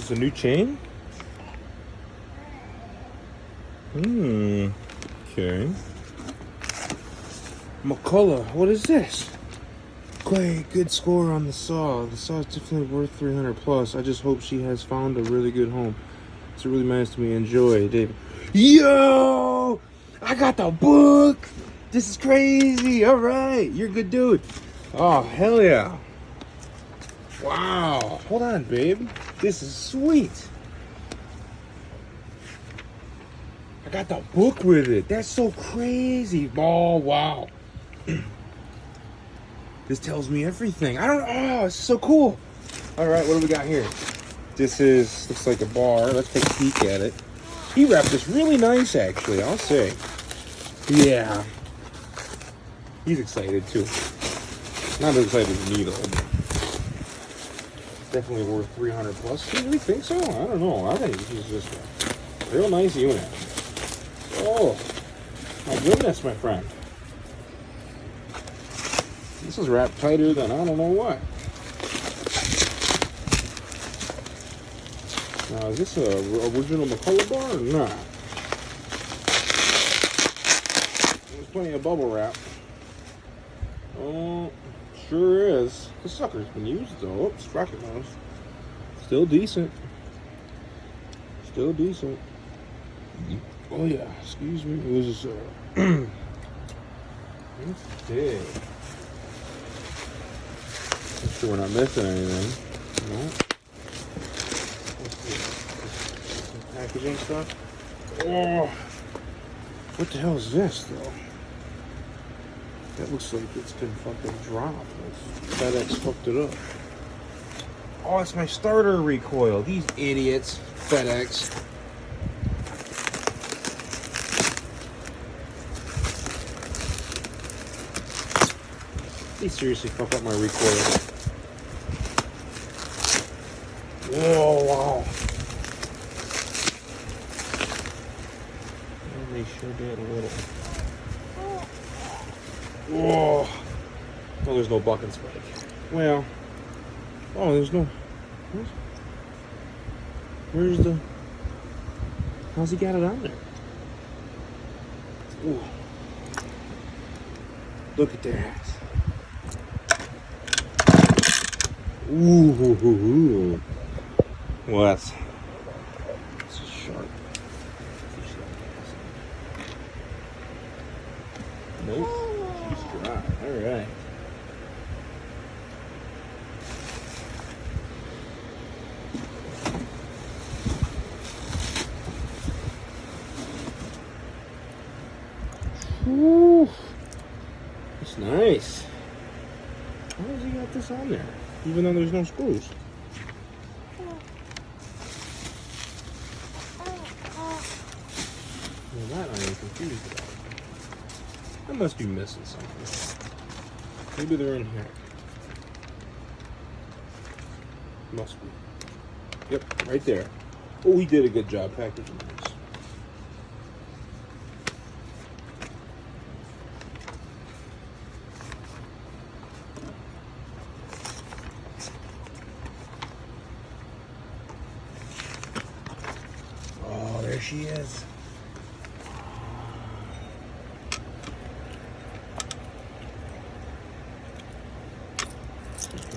this a new chain? Okay. McCulloch, what is this? Clay, good score on the saw. The saw is definitely worth 300 plus. I just hope she has found a really good home. It's really nice to me. Enjoy, David. Yo! I got the book! This is crazy! Alright, you're a good dude. Oh, hell yeah. Wow. Hold on, babe. This is sweet. I got the book with it. That's so crazy. Oh, wow. This tells me everything. Oh, it's so cool. All right, what do we got here? This looks like a bar. Let's take a peek at it. He wrapped this really nice, actually, I'll say. Yeah. He's excited, too. Not as excited as me, though. Definitely worth 300 plus. Do you really think so? I don't know. I think this is just a real nice unit. Oh, my goodness, my friend. This is wrapped tighter than I don't know what. Now, is this a original McCulloch bar or not? There's plenty of bubble wrap. Oh, sure is. This sucker's been used though. Oops, sprocket nose. Still decent. Still decent. Oh yeah, excuse me. It was okay. Make sure we're not missing anything. No. Packaging stuff. Oh, what the hell is this though? That looks like it's been fucking dropped. FedEx fucked it up. Oh, it's my starter recoil. These idiots. FedEx. They seriously fuck up my recoil. Whoa, wow. And they sure did a little. Whoa. Oh, there's no bucket spike. Well, oh, there's no. Where's the. How's he got it on there? Ooh. Look at that. Ooh. What? This is sharp. Nope. She's dry. Alright. Whew. It's nice. How has he got this on there? Even though there's no screws. Well, that I am confused about. I must be missing something. Maybe they're in here. Must be. Yep, right there. Oh, he did a good job packaging this. Oh, there she is.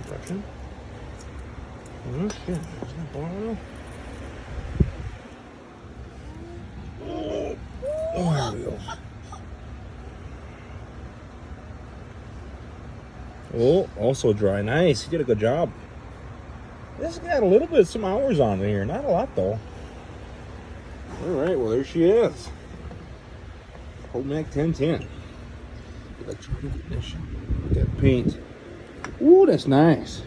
Russian. Oh shit, is that borrow? Oh, there we go. Oh, also dry. Nice. You did a good job. This got a little bit, some hours on it here. Not a lot though. All right, well there she is. Mac 1010. Electronic ignition. Look at that paint. Ooh, that's nice.